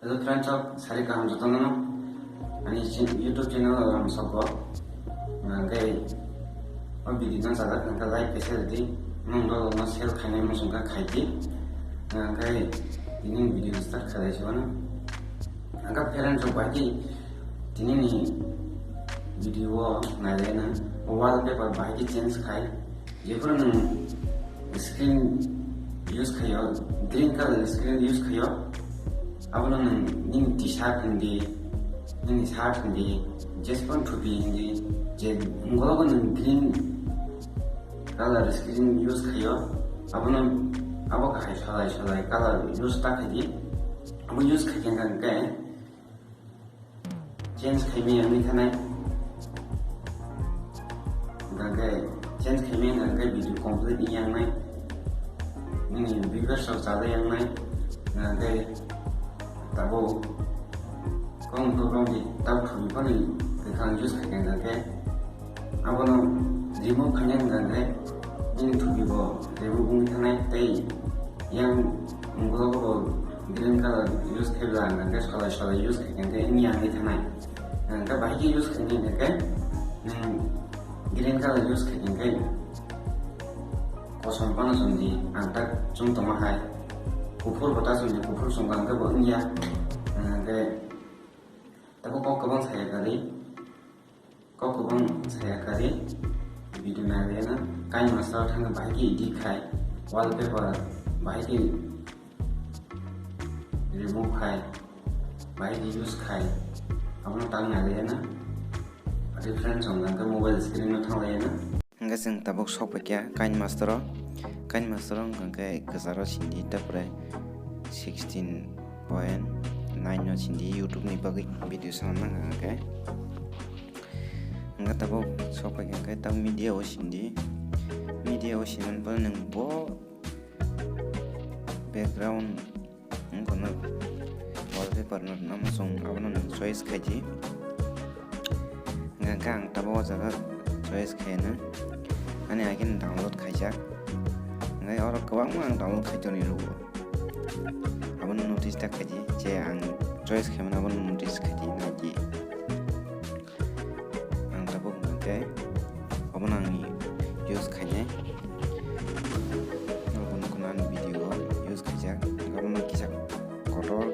Hello friends of sari kaham jotono ani YouTube channel ram sabo ngai o video na jaga ngai like pese di nongdo no sel khainai mo sungka khaiti ngai ini video start khalai jona ngai parents of baki tini ni video na lena wallpaper baki change khai jepur nang screen use khayo green color screen use khayo abang ning t-shirt hindi ning shirt hindi just want to be hindi je ngolo nang green color screen use kayo abang abo kai shalai color use ta kadi abo use kaya kan kaya change kami yang ni kanai gagai change kami yang gagai video complete yang nai ning bigger so sada yang nai gagai tabo kong program di tab thumi pani dekhan use khagen gage abono remove khagen gage in thubi bo rebu bung thanai tei yang ngolo green color use khela gage sala use khagen gage in yang ni thanai ga bai ki use khagen gage green color use khagen gage kosom pana sondi antak chung toma hai kufur bata sungji kufur sunggang ke bang ya ke tapi kau kebang saya kali video nari na kain masalah thang bahagi di khai wallpaper bahagi remove khai bahagi use khai abang tang nari na different sunggang ke mobile screen na thang lagi na enggak sing tabuk shop ya kain master ngangkai kesaro sindi tapre 16.9 no sindi YouTube ni bagi video sama ngangkai enggak tabuk shop ngangkai tab media o sindi pal nang bo background ngkono wallpaper no namasong abano nang choice kaji ngangkang tabuk jaga choice kaina ani akin download kaijak ngai orang kawang mang download khaijoni ru abon notice tak kaji je ang choice khaman abon notice kaji naji ang tabuk ngai abon ang use khanye abon kunan video use khaja abon kisa kotor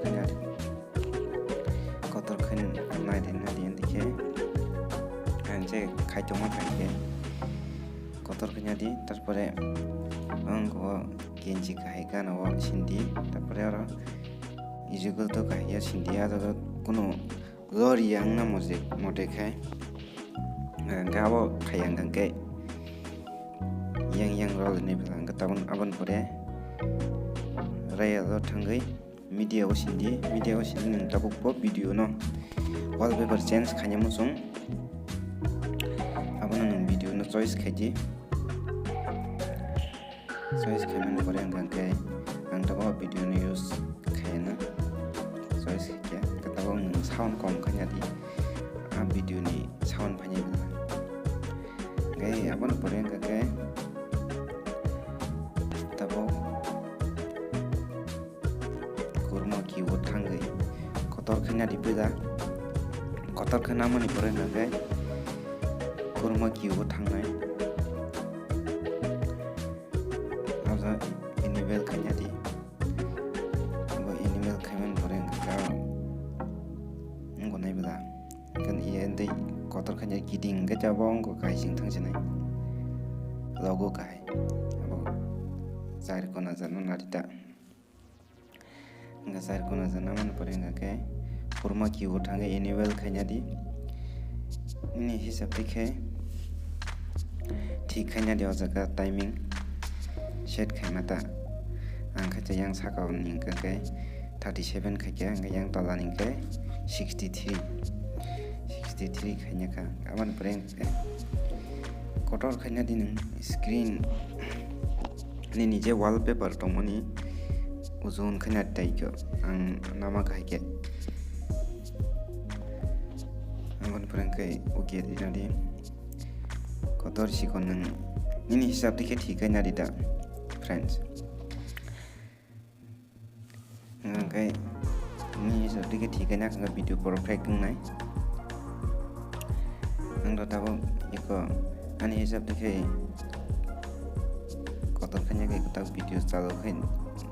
khan nai din dikhe ang je khaitoma khaike kotor khanya di tarpore angko genji kahika na wa sindi tapore aro ijugul to kahya sindi ado kuno lori yang na mote khai ngabo khayang gangke yang rol ni bilang ketabun abon pore raya do thangai media o sindi ning tabuk po video no wallpaper change khanya musung abon ning video no choice khaji choice khaman kore angke ang tabo video ni use khaina choice kya katabo sound kom khanya di a video ni sound phanye bila gai abon pore angke tabo kurma ki wo thangai kotor khanya di peda kotor khana mani pore angke kurma ki wo thangai email kanya di email kamen poreng ka ngonai bela kan iya ndai kotor kanya giding ga jabong ko kai sing thang jinai logo kai abo zair kona janu narita nga zair kona jana man poreng ka kurma ki uthange email kanya di ini hisab dikhe ठीक kanya di jaga timing set khai mata ang khaja yang sakau ning ka 37 khaja yang tala ning ka 63 khanya ka aman preng kotor khanya din screen ni nije wallpaper tongmani uzun khanya taiko ang nama khaike aman preng kai oke dinadi kotor sikon nang ini hisab dikhe thik ai narida friends ngai ini seperti ketiganya ke video perfect nai ang tahu iko ani hisab deke kotor kanya ke kita video चालू खाइन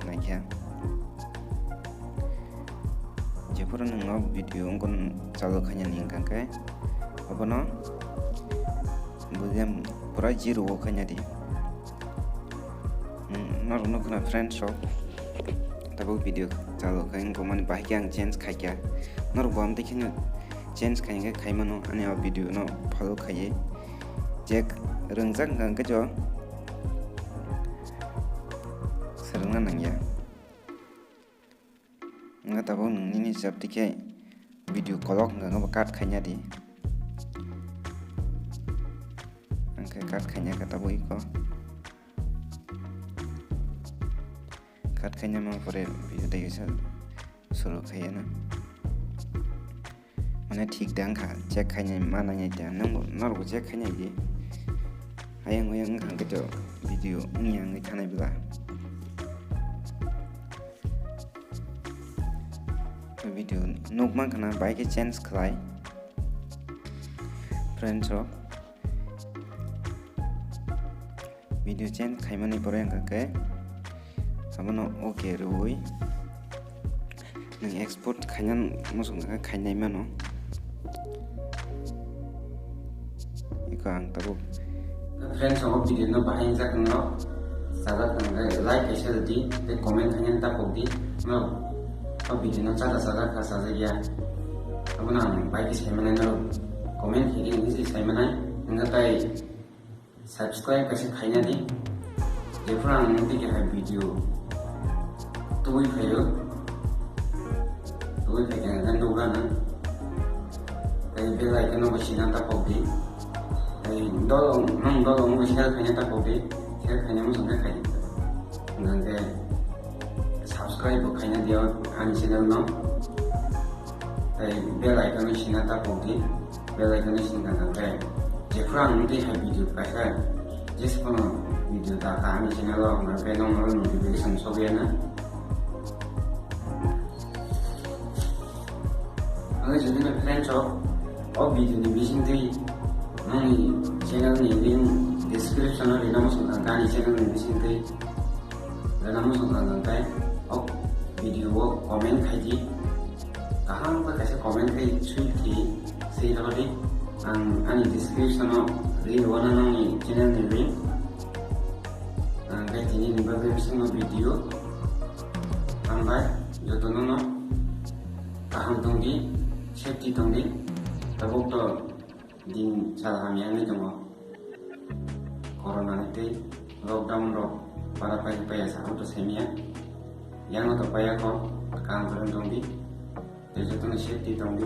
naikya jepur nang video ngkon चालू khanya ningkang kai abono bujem pura zero khanya di nor kana friend shop tabu video चालू खाइन को मन bahyang change khaikya nor bom dekhina change khainga khaimano ani video no follow khaye jek rengjak gang jo serangna nangya nga tabu nini sabtike video kolok nga cut khanya di angke cut khanya katabu iko cut khanya ma pore video dege suru khaya na mane thik dang kha check khanya mana nya ta nang nor go check khanya di hayang hayang ang ke video ngyang ngai thanai bila video nokman kana bike change khlai friends of video change khaimani pore ang ke samono okay roi nang export khanyan mosong ka khainai mano iko ang tabu friends of video no bahin jak no sagat nang like share di te comment khanyan ta podi no video no sada ka saja ya abuna bike saimana no comment hiding ni saimana ngatai subscribe kasi khaina di jepurang nti ke video tuwi phayo tuwi phaya ngan do gana ai bell icon no bachina ta podi ai dolong mo share khaina ta podi share khaina mo sanga khai ngangke subscribe khaina dia an channel no ai bell icon ni sina ta podi bell icon ni sina ngangke jepurang nti ha video kasa jeskono video ta kami channel lo ngangke nomor notification sobiana ang jadi na friends of video ni bisin dei nang channel ni link description no rina mo sung kani channel ni bisin dei rina mo sung ngangke video wo comment khaji kahang ba kasi comment kai chui ki sei rodi ang ani description no link wana nang channel ni link ang kai tini ni ba bisin no video ambai jotono no kahang tongdi safety tongdi tabuk to din salam yang ni dongo corona ni lockdown ro para paya sa auto semia yang to paya ko kan tongdi de jotono safety tongdi